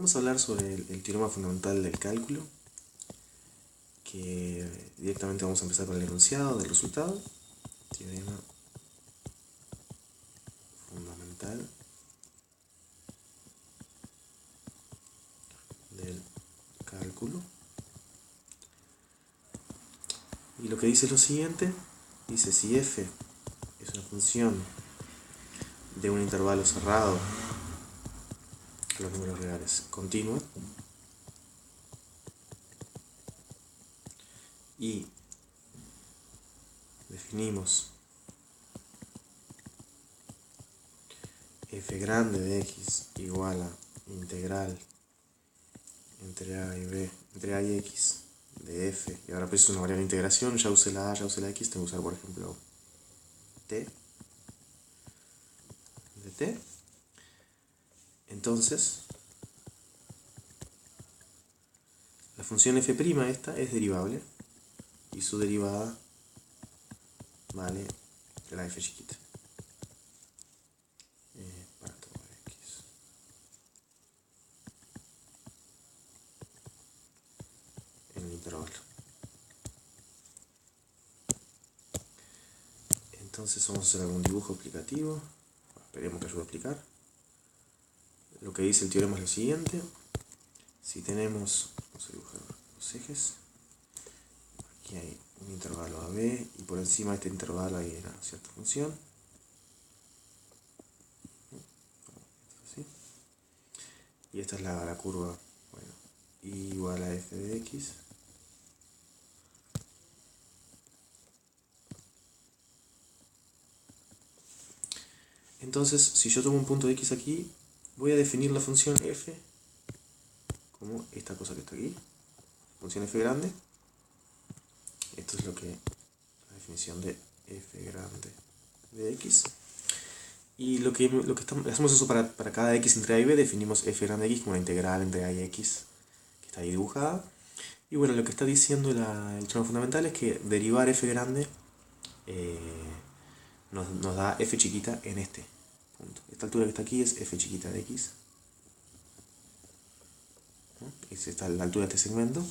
Vamos a hablar sobre el teorema fundamental del cálculo, que directamente vamos a empezar con el enunciado del resultado. Teorema fundamental del cálculo. Y lo que dice es lo siguiente, dice si f es una función de un intervalo cerrado a los números reales continua y definimos f grande de x igual a integral entre a y b, entre a y x de f, y ahora pues es una variable de integración, ya usé la a, ya usé la x, tengo que usar por ejemplo t de t. Entonces la función f' esta es derivable y su derivada vale la f chiquita para todo x en el intervalo. Entonces vamos a hacer algún dibujo explicativo, esperemos que ayude a explicar. Lo que dice el teorema es lo siguiente: si tenemos, vamos a dibujar los ejes, aquí hay un intervalo AB y por encima de este intervalo hay una cierta función, ¿sí? Y esta es la curva, bueno, y igual a f de x. Entonces, si yo tomo un punto de x aquí, voy a definir la función f como esta cosa que está aquí, función f grande. Esto es lo que la definición de f grande de x. Y hacemos eso para cada x entre a y b, definimos f grande de x como una integral entre a y x, que está ahí dibujada. Y bueno, lo que está diciendo el teorema fundamental es que derivar f grande nos da f chiquita en este punto. Esta altura que está aquí es f chiquita de x. Esta es la altura de este segmento.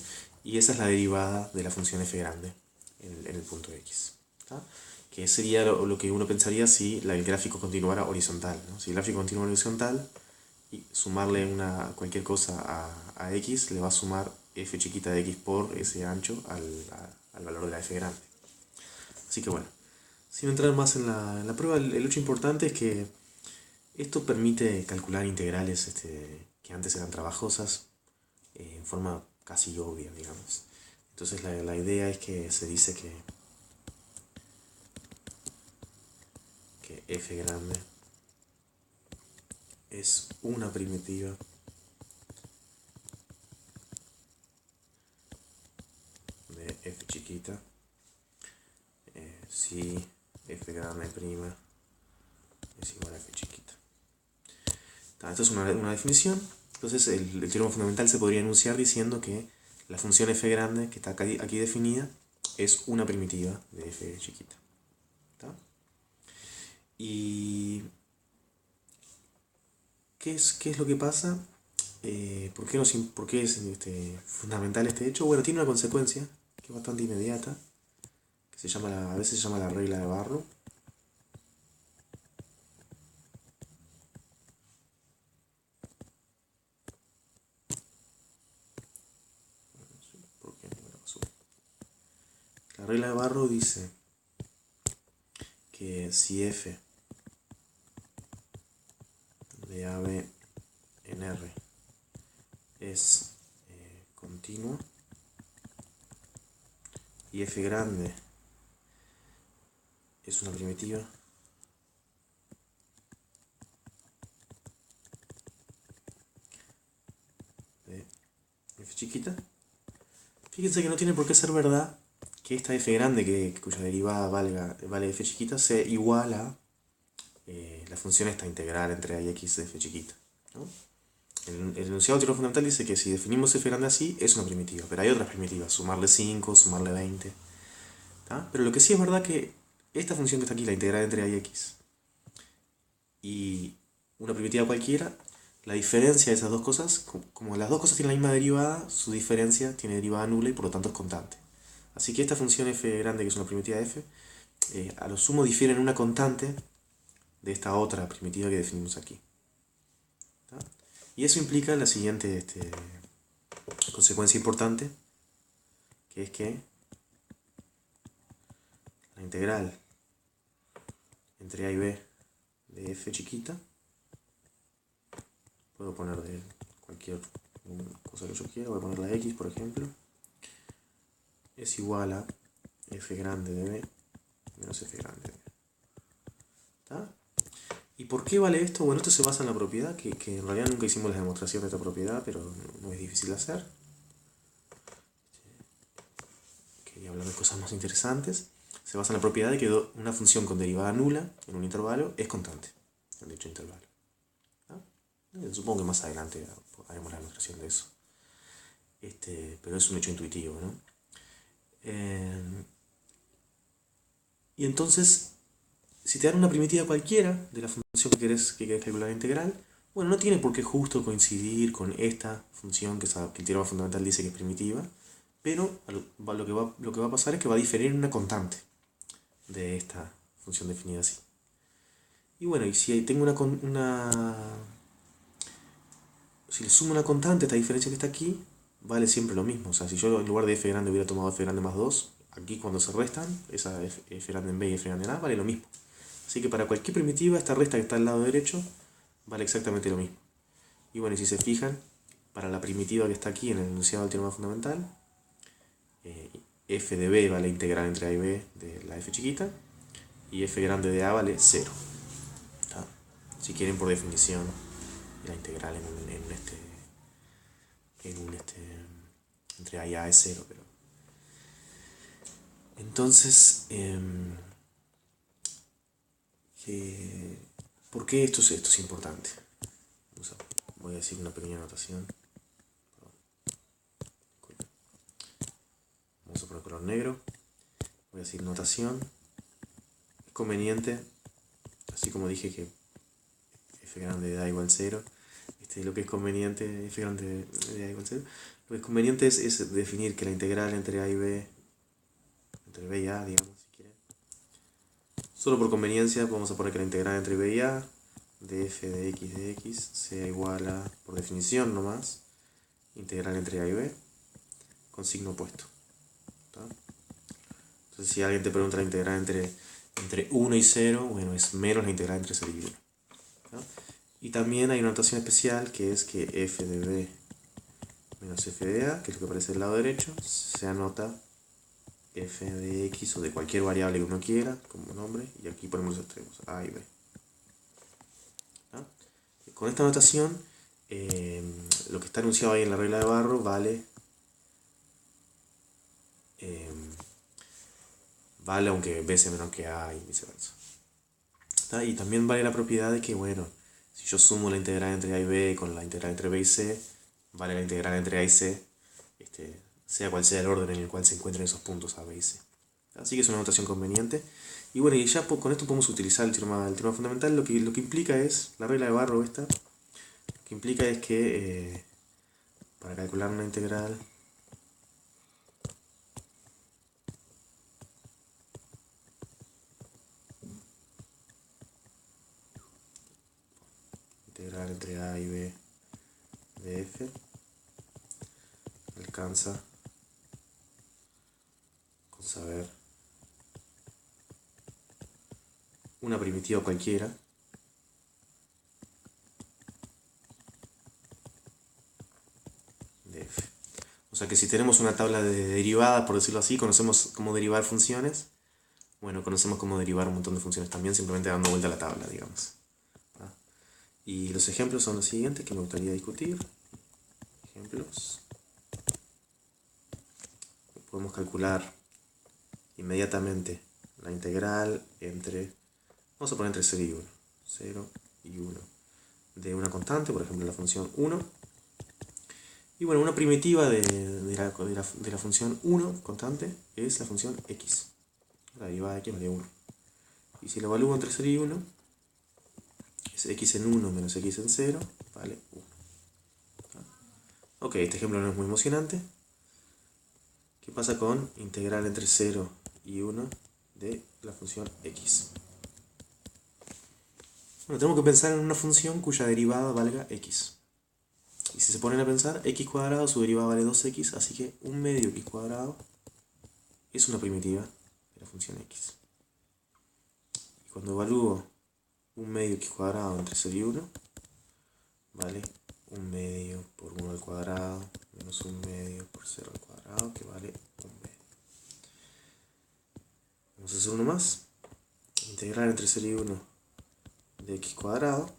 Y esa es la derivada de la función f grande en el punto x. ¿Está? Que sería lo que uno pensaría si el gráfico continuara horizontal, ¿no? Si el gráfico continúa horizontal y sumarle cualquier cosa a x, le va a sumar f chiquita de x por ese ancho al valor de la f grande. Así que bueno, sin entrar más en la prueba, el hecho importante es que esto permite calcular integrales que antes eran trabajosas en forma casi obvia, digamos. Entonces la idea es que se dice que f grande es una primitiva de f chiquita si f grande prima es igual a f chiquita. Esto es una definición. Entonces el teorema fundamental se podría enunciar diciendo que la función f grande que está aquí definida es una primitiva de f chiquita. ¿Está? ¿Y qué es lo que pasa? ¿Por qué es fundamental este hecho? Bueno, tiene una consecuencia que es bastante inmediata, que a veces se llama la regla de Barrow. La regla de Barrow dice que si f de AB en R es continuo y f grande es una primitiva de f chiquita, fíjense que no tiene por qué ser verdad que esta f grande, cuya derivada vale f chiquita, sea igual a la función esta integral entre a y x de f chiquita, ¿no? El enunciado teorema fundamental dice que si definimos f grande así, es una primitiva, pero hay otras primitivas, sumarle 5, sumarle 20. ¿Tá? Pero lo que sí es verdad que esta función que está aquí, la integral entre a y x, y una primitiva cualquiera, La diferencia de esas dos cosas, como las dos cosas tienen la misma derivada, su diferencia tiene derivada nula y por lo tanto es constante. Así que esta función f grande, que es una primitiva de f, a lo sumo difiere en una constante de esta otra primitiva que definimos aquí. ¿Tá? Y eso implica la siguiente consecuencia importante, que es que la integral entre a y b de f chiquita, puedo poner de cualquier cosa que yo quiera, voy a poner la x por ejemplo, es igual a f grande de b menos f grande de b. ¿Tá? ¿Y por qué vale esto? Bueno, esto se basa en la propiedad, que en realidad nunca hicimos la demostración de esta propiedad, pero no es difícil de hacer. Quería hablar de cosas más interesantes. Se basa en la propiedad de que una función con derivada nula en un intervalo es constante en dicho intervalo. ¿No? Supongo que más adelante haremos la demostración de eso. Pero es un hecho intuitivo, ¿no? Y entonces, si te dan una primitiva cualquiera de la función que querés calcular la integral, bueno, no tiene por qué justo coincidir con esta función que el teorema fundamental dice que es primitiva, pero lo que va a pasar es que va a diferir en una constante de esta función definida así. Y bueno, y si tengo si le sumo una constante, esta diferencia que está aquí, vale siempre lo mismo. O sea, si yo en lugar de f grande hubiera tomado f grande más 2, aquí cuando se restan, esa f grande en b y f grande en a vale lo mismo. Así que para cualquier primitiva, esta resta que está al lado derecho vale exactamente lo mismo. Y bueno, y si se fijan, para la primitiva que está aquí en el enunciado del teorema fundamental, f de b vale integral entre a y b de la f chiquita, y f grande de a vale 0. ¿Tá? Si quieren, por definición, la integral entre a y a es 0. Pero entonces, ¿por qué esto es importante? Voy a decir una pequeña anotación. Vamos a poner color negro. Voy a decir notación. Es conveniente, así como dije que f grande de a igual 0, lo que es conveniente, f grande de a igual 0, lo que es conveniente es definir que la integral entre a y b, entre b y a, digamos, si quieren. Solo por conveniencia vamos a poner que la integral entre b y a de f de x sea igual a, por definición nomás, integral entre a y b con signo opuesto. ¿Tá? Entonces si alguien te pregunta la integral entre 1 y 0, bueno, es menos la integral entre 0 y 1. ¿Tá? Y también hay una notación especial que es que f de b menos f de a, que es lo que aparece del lado derecho, se anota f de x o de cualquier variable que uno quiera como nombre, y aquí ponemos los extremos, a y b. ¿Tá? Con esta notación, lo que está enunciado ahí en la regla de barro vale aunque b sea menor que a y viceversa. ¿Tá? Y también vale la propiedad de que, bueno, si yo sumo la integral entre a y b con la integral entre b y c, vale la integral entre a y c, sea cual sea el orden en el cual se encuentren esos puntos a, b y c. Así que es una notación conveniente. Y bueno, y ya con esto podemos utilizar el teorema fundamental. Lo que implica es, la regla de barro esta, lo que implica es que para calcular una integral entre a y b de f alcanza con saber una primitiva cualquiera de f. O sea que si tenemos una tabla de derivadas, por decirlo así, conocemos cómo derivar funciones. Bueno, conocemos cómo derivar un montón de funciones también, simplemente dando vuelta a la tabla, digamos. ¿Ah? Y los ejemplos son los siguientes que me gustaría discutir. Ejemplos. Podemos calcular inmediatamente la integral entre, vamos a poner entre 0 y 1, 0 y 1, de una constante, por ejemplo la función 1. Y bueno, una primitiva de la función 1 constante es la función x. La derivada de x vale 1. Y si lo evalúo entre 0 y 1, es x en 1 menos x en 0 vale 1. Ok, este ejemplo no es muy emocionante. ¿Qué pasa con integral entre 0 y 1 de la función x? Bueno, tenemos que pensar en una función cuya derivada valga x. Y si se ponen a pensar, x cuadrado, su derivada vale 2x, así que 1 medio x cuadrado es una primitiva de la función x. Y cuando evalúo 1 medio x cuadrado entre 0 y 1, vale 1 medio por 1 al cuadrado menos 1 medio por 0 al cuadrado, que vale 1 medio. Vamos a hacer uno más. Integral entre 0 y 1 de x cuadrado.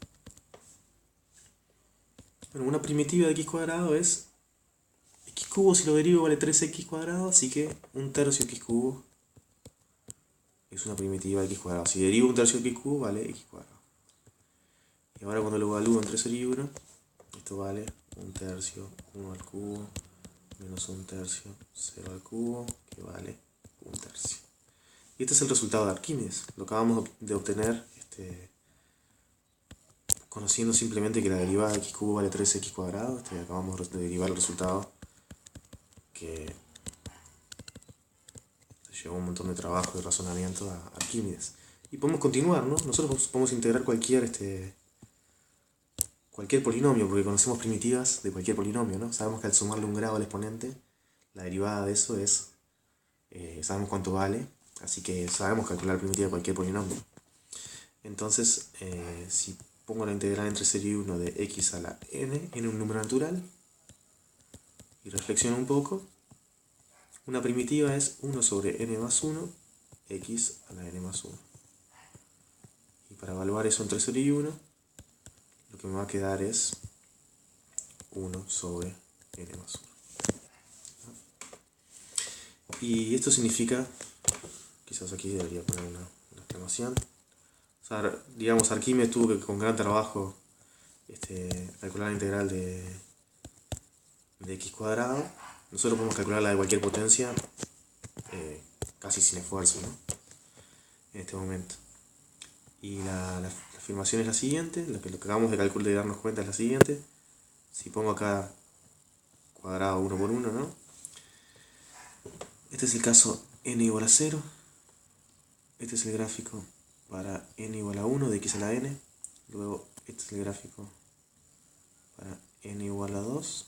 Bueno, una primitiva de x cuadrado es x cubo, si lo derivo vale 3x cuadrado, así que 1/3 x cubo es una primitiva de x cuadrado. Si derivo 1/3 x cubo vale x cuadrado. Y ahora cuando lo evalúo entre 0 y 1, esto vale 1/3 1 al cubo menos 1/3 0 al cubo, que vale 1/3. Y este es el resultado de Arquímedes. Lo acabamos de obtener conociendo simplemente que la derivada de x cubo vale 3x cuadrado. Acabamos de derivar el resultado que llevó un montón de trabajo y razonamiento a Arquímedes. Y podemos continuar, ¿no? Nosotros podemos integrar cualquier polinomio, porque conocemos primitivas de cualquier polinomio, ¿no? Sabemos que al sumarle un grado al exponente, la derivada de eso es, sabemos cuánto vale, así que sabemos calcular la primitiva de cualquier polinomio. Entonces, si pongo la integral entre 0 y 1 de x a la n en un número natural, y reflexiono un poco, una primitiva es 1 sobre n más 1, x a la n más 1. Y para evaluar eso entre 0 y 1, lo que me va a quedar es 1 sobre n más 1. Y esto significa, quizás aquí debería poner una exclamación, o sea, digamos, Arquímedes tuvo que con gran trabajo calcular la integral de x cuadrado. Nosotros podemos calcular la de cualquier potencia casi sin esfuerzo, ¿no? En este momento. Y la afirmación es la siguiente, lo que acabamos de calcular y darnos cuenta es la siguiente. Si pongo acá cuadrado 1 por 1, ¿no? Este es el caso n igual a 0. Este es el gráfico para n igual a 1 de x a la n. Luego este es el gráfico para n igual a 2,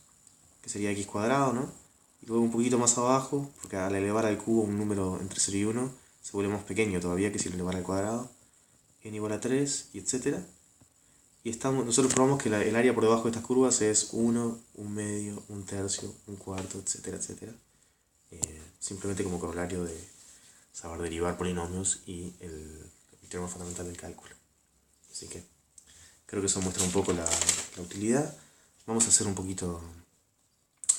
que sería x cuadrado, ¿no? Y luego un poquito más abajo, porque al elevar al cubo un número entre 0 y 1 se vuelve más pequeño todavía que si lo elevara al cuadrado, n igual a 3, y etc. Y nosotros probamos que el área por debajo de estas curvas es 1, 1 medio, 1/3, 1/4, etcétera, etcétera. Simplemente como corolario de saber derivar polinomios y el teorema fundamental del cálculo. Así que creo que eso muestra un poco la utilidad. Vamos a hacer un poquito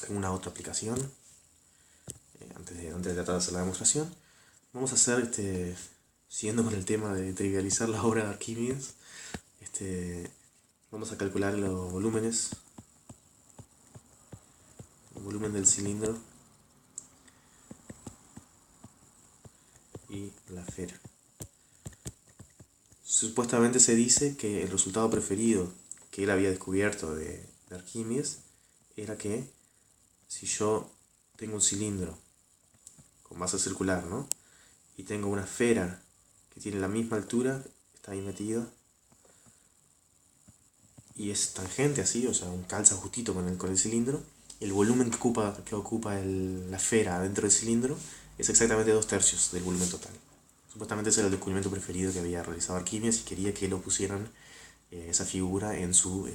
una otra aplicación antes de tratar de hacer la demostración. Vamos a hacer, siguiendo con el tema de trivializar la obra de Arquímedes, vamos a calcular los volúmenes, el volumen del cilindro y la esfera. Supuestamente se dice que el resultado preferido que él había descubierto de Arquímedes era que si yo tengo un cilindro con base circular, ¿no? Y tengo una esfera que tiene la misma altura, está ahí metida, y es tangente así, o sea, un calza justito con el cilindro, el volumen que ocupa la esfera dentro del cilindro es exactamente 2/3 del volumen total. Supuestamente ese era el descubrimiento preferido que había realizado Arquímedes y quería que lo pusieran esa figura en su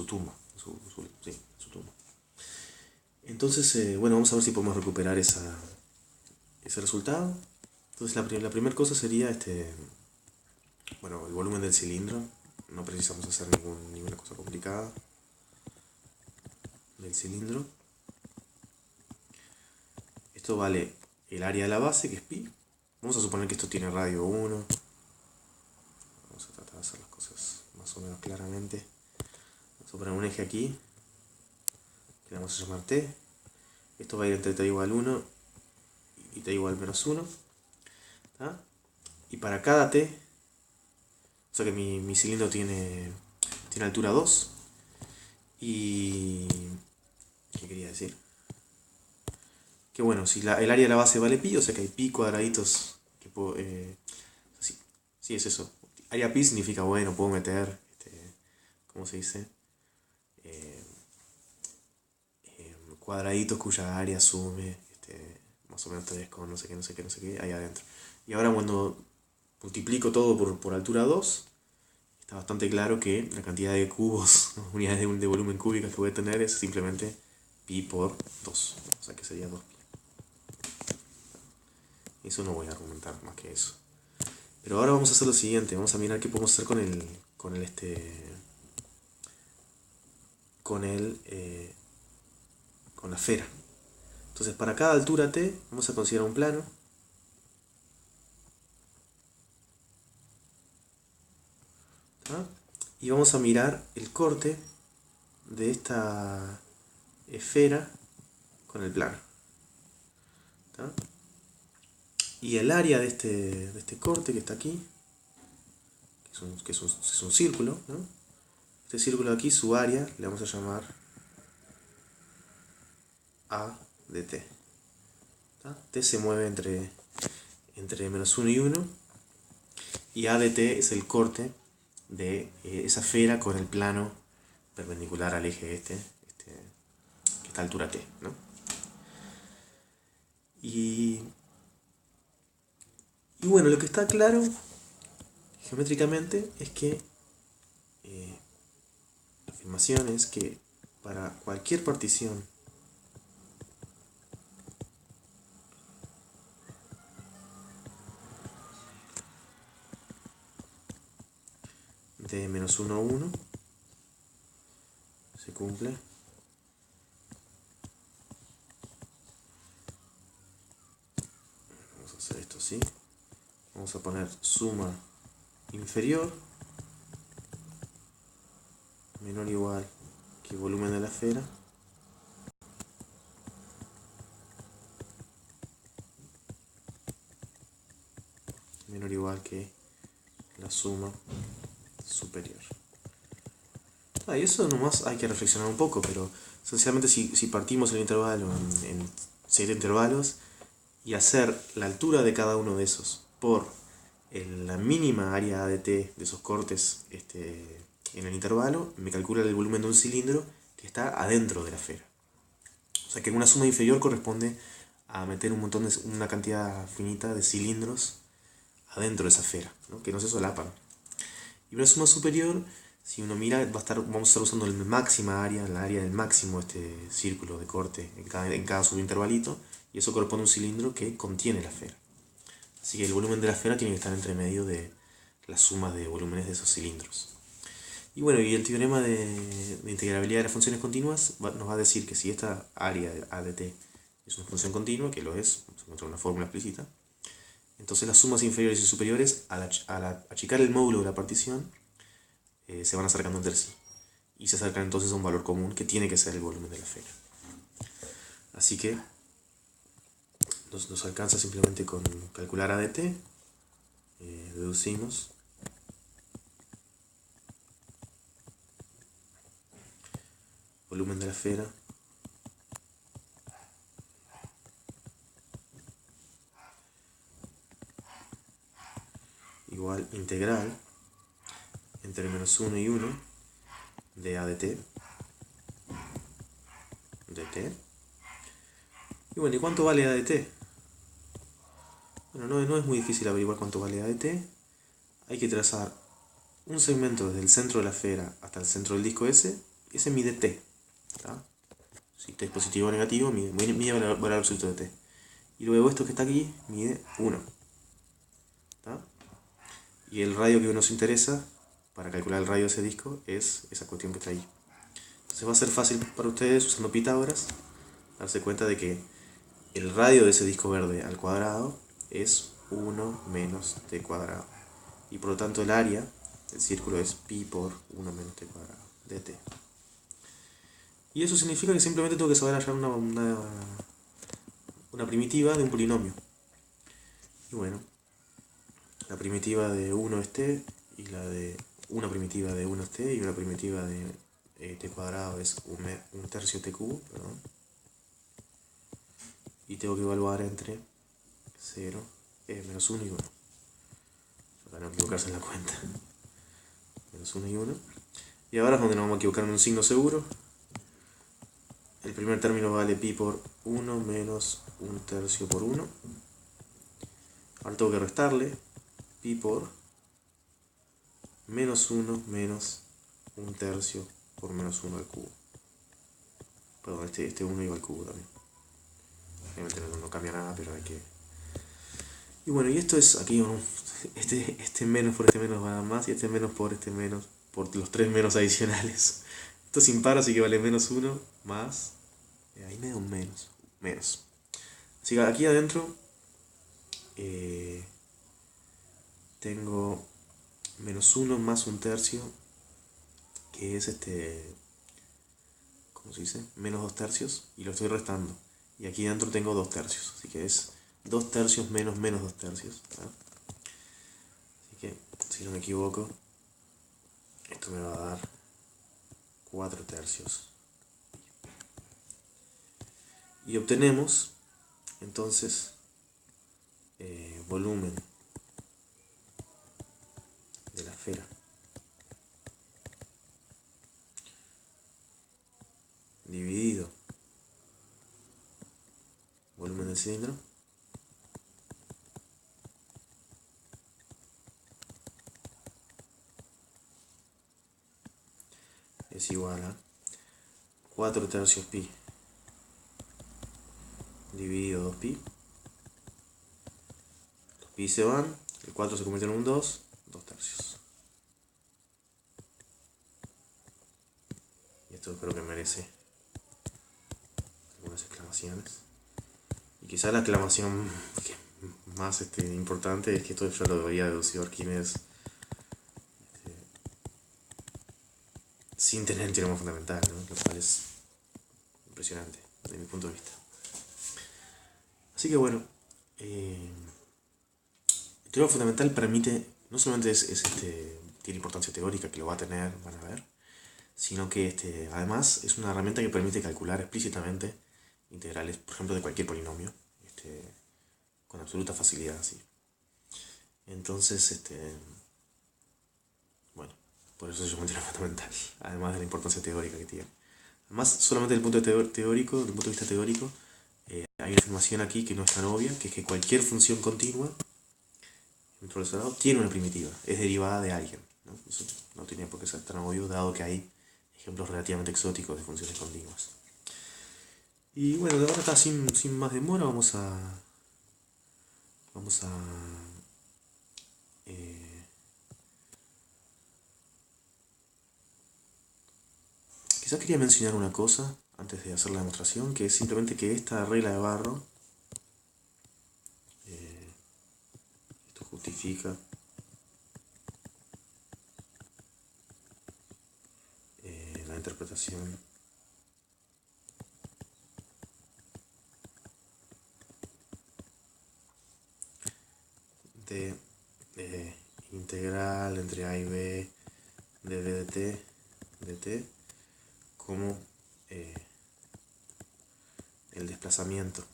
tumba. En su tumba. Entonces, bueno, vamos a ver si podemos recuperar ese resultado. Entonces la primera cosa sería bueno, el volumen del cilindro. No precisamos hacer ninguna cosa complicada del cilindro. Esto vale el área de la base, que es pi. Vamos a suponer que esto tiene radio 1. Vamos a tratar de hacer las cosas más o menos claramente. Vamos a poner un eje aquí, que le vamos a llamar t. Esto va a ir entre t igual 1 y t igual menos 1. ¿Tá? Y para cada t O sea que mi cilindro tiene altura 2. Y... ¿qué quería decir? Que bueno, si el área de la base vale pi, o sea que hay pi cuadraditos que puedo... sí, sí, es eso. Área pi significa, bueno, puedo meter, ¿cómo se dice? Eh, Cuadraditos cuya área asume más o menos 3 con no sé qué, no sé qué, no sé qué, ahí adentro. Y ahora cuando multiplico todo por altura 2, está bastante claro que la cantidad de cubos, ¿no? Unidades de volumen cúbicas que voy a tener es simplemente pi por 2. O sea que sería 2pi. Eso no voy a argumentar más que eso. Pero ahora vamos a hacer lo siguiente, vamos a mirar qué podemos hacer con con la esfera. Entonces, para cada altura t, vamos a considerar un plano. ¿tá? Y vamos a mirar el corte de esta esfera con el plano. ¿tá? Y el área de este corte que está aquí, que es un círculo, ¿no? Este círculo de aquí, su área, le vamos a llamar A de t. ¿tá? T se mueve entre menos 1 y 1. Y A de t es el corte de esa esfera con el plano perpendicular al eje que está a altura t. ¿no? Y bueno, lo que está claro geométricamente es que la afirmación es que para cualquier partición de menos 1 a 1 se cumple vamos a hacer esto así, vamos a poner suma inferior menor o igual que el volumen de la esfera menor o igual que la suma superior. Y eso nomás hay que reflexionar un poco, pero esencialmente si partimos el intervalo en 7 intervalos y hacer la altura de cada uno de esos por la mínima área ADT de esos cortes en el intervalo, me calcula el volumen de un cilindro que está adentro de la esfera. O sea que una suma inferior corresponde a meter una cantidad finita de cilindros adentro de esa esfera, ¿no? Que no se solapan. Y una suma superior, si uno mira, vamos a estar usando la máxima área, la área del máximo de este círculo de corte en cada subintervalito, y eso corresponde a un cilindro que contiene la esfera. Así que el volumen de la esfera tiene que estar entre medio de las sumas de volúmenes de esos cilindros. Y bueno, y el teorema de integrabilidad de las funciones continuas nos va a decir que si esta área de A de t es una función continua, que lo es, vamos a encontrar una fórmula explícita, entonces las sumas inferiores y superiores, al achicar el módulo de la partición, se van acercando entre sí. Y se acercan entonces a un valor común que tiene que ser el volumen de la esfera. Así que nos alcanza simplemente con calcular A de t, deducimos volumen de la esfera igual integral entre menos 1 y 1 de A de t de t. Y bueno, ¿y cuánto vale A de t? Bueno, no es muy difícil averiguar cuánto vale A de t. Hay que trazar un segmento desde el centro de la esfera hasta el centro del disco S, y ese mide t. ¿tá? Si t es positivo o negativo, mide el valor absoluto de t. Y luego esto que está aquí mide 1. ¿tá? Y el radio que nos interesa para calcular el radio de ese disco es esa cuestión que está ahí. Entonces va a ser fácil para ustedes, usando Pitágoras, darse cuenta de que el radio de ese disco verde al cuadrado es 1 menos t cuadrado. Y por lo tanto el área del círculo es pi por 1 menos t cuadrado de t. Y eso significa que simplemente tengo que saber hallar una primitiva de un polinomio. Y bueno, la primitiva de 1 es t y la de una primitiva de 1 es t y una primitiva de t cuadrado es un tercio t cubo, perdón. Y tengo que evaluar entre 0, menos 1 y 1. Para no equivocarse en la cuenta. Menos 1 y 1. Y ahora es donde nos vamos a equivocar en un signo seguro. El primer término vale pi por 1 menos 1 tercio por 1. Ahora tengo que restarle pi por menos 1 menos 1 tercio por menos 1 al cubo. Perdón, este 1 iba al cubo también. Obviamente no cambia nada, pero hay que... Y bueno, y esto es aquí, este menos por este menos va a dar más, y este menos por este menos, por los 3 menos adicionales. Esto es impar, así que vale menos 1 más... ahí me da un menos. Así que aquí adentro tengo menos 1 más 1 tercio, que es ¿cómo se dice? Menos 2 tercios, y lo estoy restando. Y aquí dentro tengo 2 tercios, así que es 2 tercios menos 2 tercios. ¿Verdad? Así que, si no me equivoco, esto me va a dar 4 tercios. Y obtenemos, entonces, volumen de la esfera dividido volumen del cilindro es igual a 4 tercios pi dividido 2 pi. Los pi se van, el 4 se convierte en un 2 tercios. Y esto creo que merece algunas exclamaciones. Y quizá la exclamación que más importante es que esto yo lo debería deducir Arquímedes sin tener el teorema fundamental, ¿no? Lo cual es impresionante desde mi punto de vista. Así que bueno, el teorema fundamental permite, no solamente tiene importancia teórica, que lo va a tener, van a ver, sino que además es una herramienta que permite calcular explícitamente integrales, por ejemplo, de cualquier polinomio, con absoluta facilidad, ¿sí? Entonces, bueno, por eso se llama teorema fundamental, además de la importancia teórica que tiene. Además, solamente desde el punto de vista teórico, hay una afirmación aquí que no es tan obvia, que es que cualquier función continua tiene una primitiva, es derivada de alguien, ¿no? Eso no tiene por qué ser tan obvio, dado que hay ejemplos relativamente exóticos de funciones continuas. Y bueno, de ahora está sin más demora, vamos a quizás quería mencionar una cosa antes de hacer la demostración, que es simplemente que esta regla de Barrow, esto justifica la interpretación de integral entre a y b de v de t como el desplazamiento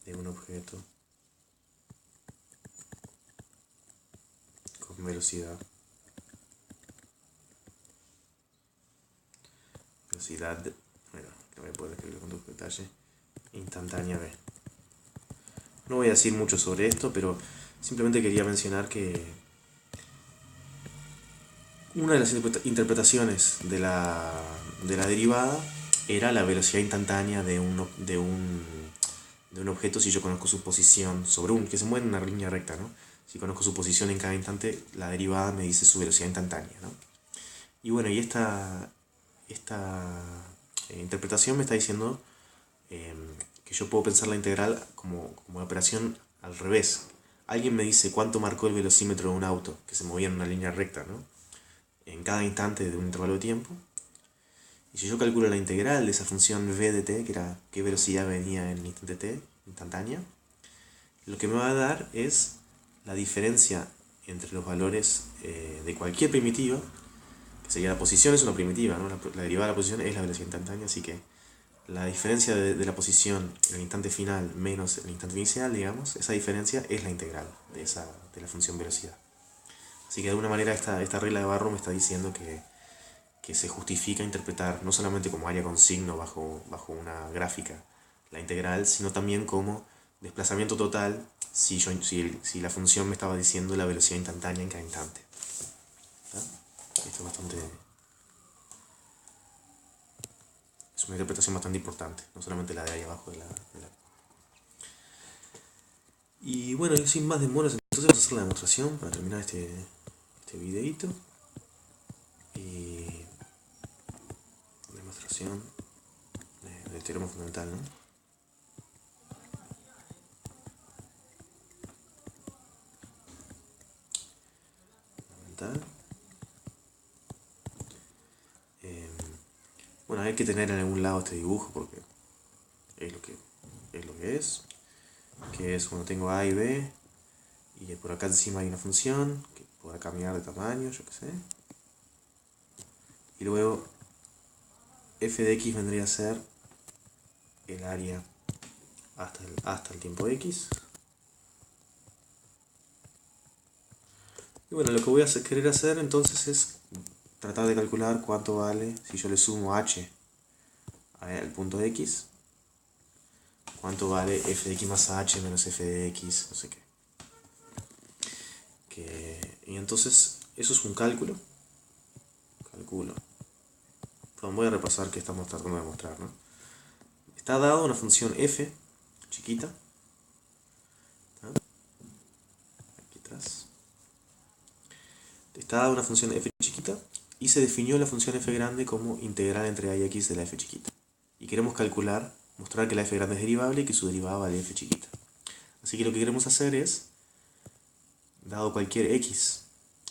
de un objeto con velocidad bueno, no voy a poder escribirlo con todo detalle, instantánea b. No voy a decir mucho sobre esto, pero simplemente quería mencionar que una de las interpretaciones de la derivada era la velocidad instantánea de un objeto si yo conozco su posición sobre que se mueve en una línea recta, ¿no? Si conozco su posición en cada instante, la derivada me dice su velocidad instantánea, ¿no? Y bueno, y esta interpretación me está diciendo que yo puedo pensar la integral como una operación al revés. Alguien me dice cuánto marcó el velocímetro de un auto que se movía en una línea recta, ¿no? En cada instante de un intervalo de tiempo. Y si yo calculo la integral de esa función v de t, que era qué velocidad venía en el instante t, instantánea, lo que me va a dar es la diferencia entre los valores de cualquier primitiva, que sería la posición es una primitiva, ¿no? La derivada de la posición es la velocidad instantánea, así que la diferencia de la posición en el instante final menos el instante inicial, digamos, esa diferencia es la integral de la función velocidad. Así que de alguna manera esta regla de Barrow me está diciendo que se justifica interpretar no solamente como área con signo bajo una gráfica la integral, sino también como desplazamiento total si la función me estaba diciendo la velocidad instantánea en cada instante. Esto es una interpretación bastante importante, no solamente la de ahí abajo de la. Y bueno, sin más demoras, entonces vamos a hacer la demostración para terminar este videito. Y demostración del teorema fundamental, ¿no? Fundamental. Bueno, hay que tener en algún lado este dibujo porque es lo que es. Que es cuando tengo A y B, y por acá encima hay una función que podrá cambiar de tamaño, yo qué sé. Y luego f de x vendría a ser el área hasta el tiempo x. Y bueno, lo que voy a querer hacer entonces es tratar de calcular cuánto vale si yo le sumo h al punto x, cuánto vale f de x más h menos f de x, no sé qué. Y entonces eso es un cálculo. Perdón, voy a repasar qué estamos tratando de mostrar, ¿no? Está dado una función f chiquita, aquí atrás. Está dada una función f chiquita y se definió la función f grande como integral entre a y x de la f chiquita. Y queremos mostrar que la f grande es derivable y que su derivada vale f chiquita. Así que lo que queremos hacer es, dado cualquier x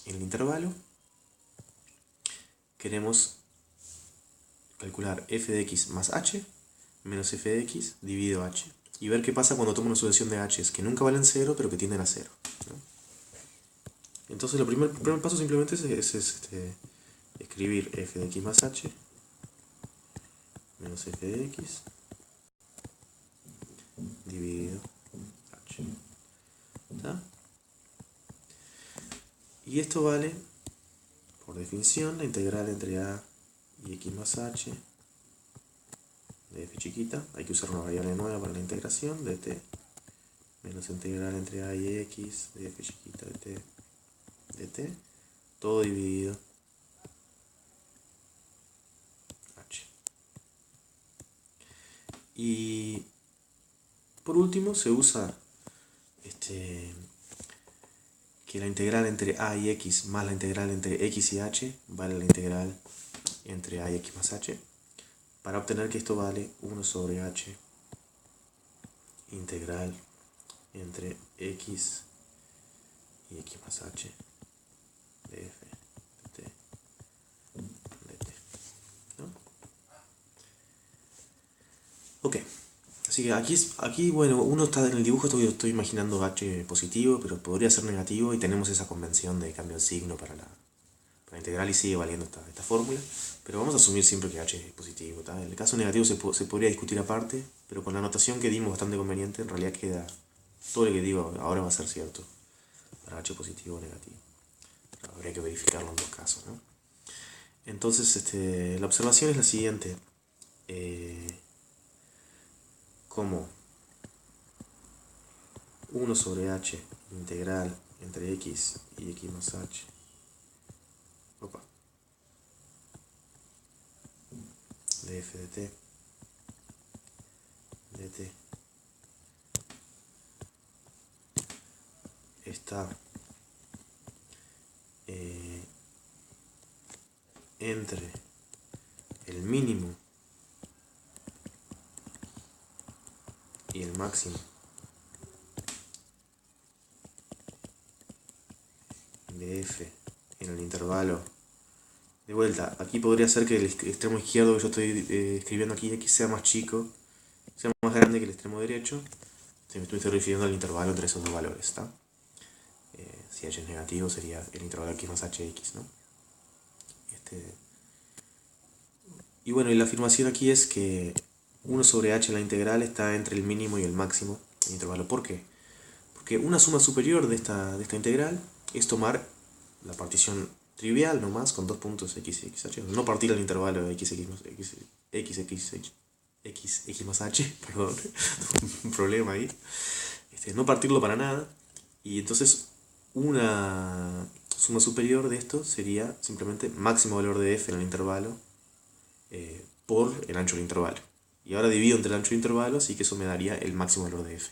en el intervalo, queremos calcular f de x más h menos f de x dividido h. Y ver qué pasa cuando tomo una sucesión de h's que nunca valen 0, pero que tienden a 0, ¿no? Entonces el primer paso simplemente es escribir f de x más h menos f de x dividido h. ¿Está? Y esto vale, por definición, la integral entre a y x más h de f chiquita. Hay que usar una variable nueva para la integración de t menos integral entre a y x de f chiquita de t, todo dividido h. Y por último se usa que la integral entre a y x más la integral entre x y h vale la integral entre a y x más h, para obtener que esto vale 1 sobre h integral entre x y x más h de f de t de t, ¿no? Ok, así que aquí bueno, uno está en el dibujo, estoy imaginando h positivo, pero podría ser negativo, y tenemos esa convención de cambio de signo para la integral y sigue valiendo esta fórmula, pero vamos a asumir siempre que h es positivo, ¿tá? En el caso negativo se podría discutir aparte, pero con la notación que dimos bastante conveniente, en realidad queda todo lo que digo ahora va a ser cierto para h positivo o negativo. Habría que verificarlo en dos casos, ¿no? Entonces la observación es la siguiente. Como 1 sobre h integral entre x y x más h de f de t está entre el mínimo y el máximo de f en el intervalo De vuelta, aquí podría ser que el extremo izquierdo que yo estoy escribiendo aquí, x, sea más chico, sea más grande que el extremo derecho. Me estoy refiriendo al intervalo entre esos dos valores, ¿está? Si h es negativo sería el intervalo x más hx, ¿no? Y bueno, y la afirmación aquí es que 1 sobre h en la integral está entre el mínimo y el máximo del intervalo. ¿Por qué? Porque una suma superior de esta integral es tomar la partición trivial nomás con dos puntos x y x, h. No partir el intervalo x más h, perdón, un problema ahí. No partirlo para nada. Y entonces una suma superior de esto sería simplemente máximo valor de f en el intervalo por el ancho del intervalo. Y ahora divido entre el ancho del intervalo, así que eso me daría el máximo valor de f.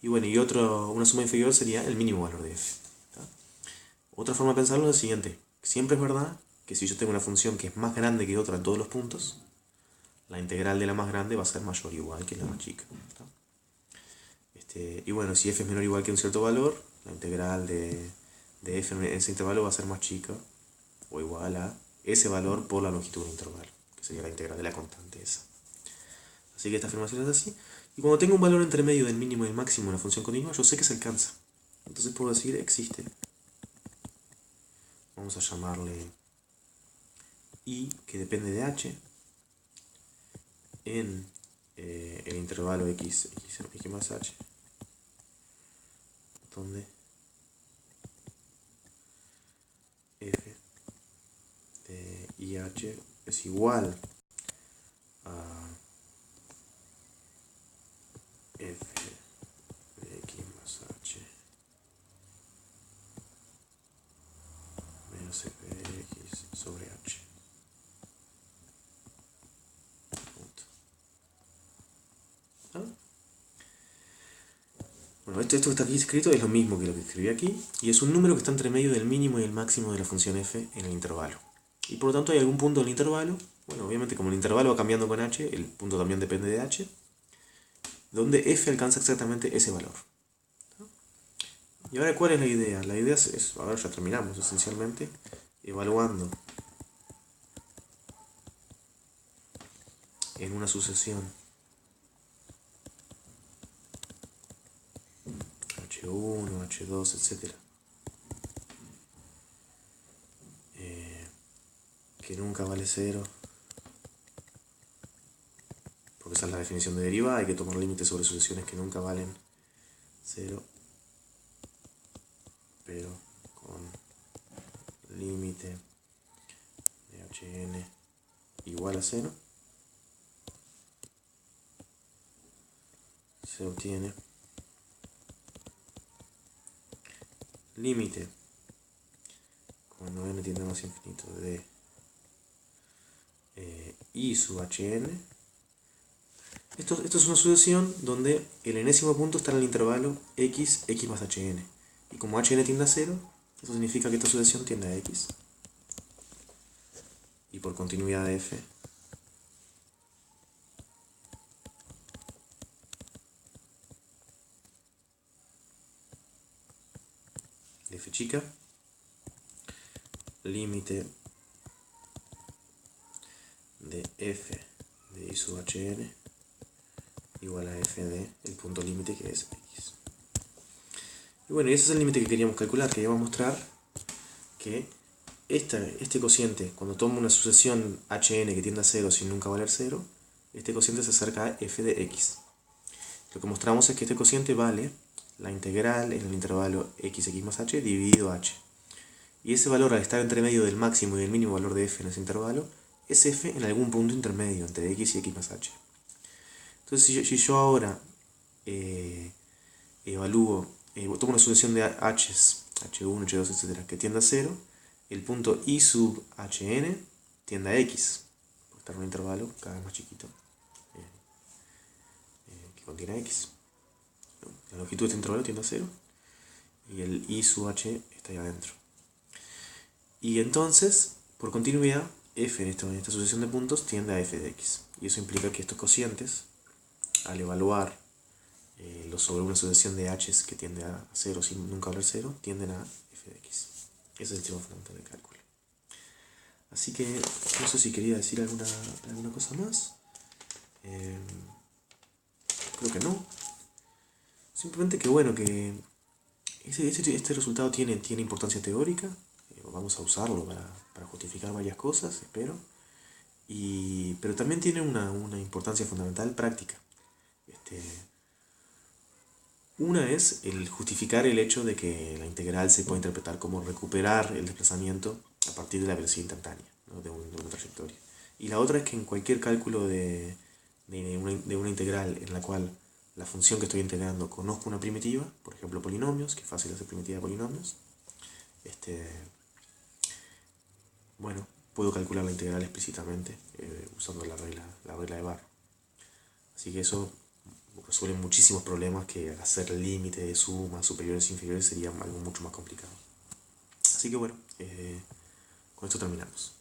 Y bueno, y una suma inferior sería el mínimo valor de f. ¿Tá? Otra forma de pensarlo es la siguiente. Siempre es verdad que si yo tengo una función que es más grande que otra en todos los puntos, la integral de la más grande va a ser mayor o igual que la más chica. ¿Tá? Y bueno, si f es menor o igual que un cierto valor, la integral de f en ese intervalo va a ser más chica o igual a ese valor por la longitud del intervalo, que sería la integral de la constante esa. Así que esta afirmación es así. Y cuando tengo un valor entre medio del mínimo y el máximo en una función continua, yo sé que se alcanza. Entonces puedo decir existe. Vamos a llamarle i, que depende de h, en el intervalo x más h, donde f de IH es igual a f de x más h menos f de x sobre h. Punto. ¿Ah? Bueno, esto que está aquí escrito es lo mismo que lo que escribí aquí, y es un número que está entre medio del mínimo y el máximo de la función f en el intervalo. Y por lo tanto hay algún punto del intervalo, bueno, obviamente como el intervalo va cambiando con h, el punto también depende de h, donde f alcanza exactamente ese valor. Y ahora, ¿cuál es la idea? La idea ahora ya terminamos esencialmente, evaluando en una sucesión H1, H2, etc. Que nunca vale 0, porque esa es la definición de derivada, hay que tomar límites sobre sucesiones que nunca valen 0, pero con límite de Hn igual a 0, se obtiene límite cuando n tiende a más infinito de i sub Hn. Esto es una sucesión donde el enésimo punto está en el intervalo x más Hn. Y como Hn tiende a 0, eso significa que esta sucesión tiende a x. Y por continuidad de f, de f chica, límite de f de i sub Hn igual a f de el punto límite, que es x. Y bueno, y ese es el límite que queríamos calcular. Queríamos mostrar que este cociente, cuando tomo una sucesión Hn que tiende a 0 sin nunca valer 0, este cociente se acerca a f de x. Lo que mostramos es que este cociente vale la integral en el intervalo x más h dividido h. Y ese valor, al estar entre medio del máximo y del mínimo valor de f en ese intervalo, es f en algún punto intermedio entre x y x más h. Entonces, si yo ahora evalúo, tomo una sucesión de h's, h1, h2, etc., que tiende a 0, el punto i sub hn tiende a x, porque está en un intervalo cada vez más chiquito que contiene x. La longitud de este intervalo tiende a 0 y el i sub h está ahí adentro. Y entonces, por continuidad, f en esta sucesión de puntos tiende a f de x. Y eso implica que estos cocientes, al evaluar sobre una sucesión de h's que tiende a 0 sin nunca valer 0, tienden a f de x. Ese es el teorema fundamental del cálculo. Así que no sé si quería decir alguna cosa más. Creo que no. Simplemente que bueno, que este resultado tiene importancia teórica. Vamos a usarlo para justificar varias cosas, espero. Pero también tiene una importancia fundamental práctica. Este, una es el justificar el hecho de que la integral se puede interpretar como recuperar el desplazamiento a partir de la velocidad instantánea, ¿no? de una trayectoria. Y la otra es que en cualquier cálculo de una integral en la cual la función que estoy integrando conozco una primitiva, por ejemplo polinomios, que es fácil hacer primitiva de polinomios, bueno, puedo calcular la integral explícitamente usando la regla de Barr. Así que eso resuelve muchísimos problemas que hacer límite de sumas superiores e inferiores sería algo mucho más complicado. Así que bueno, con esto terminamos.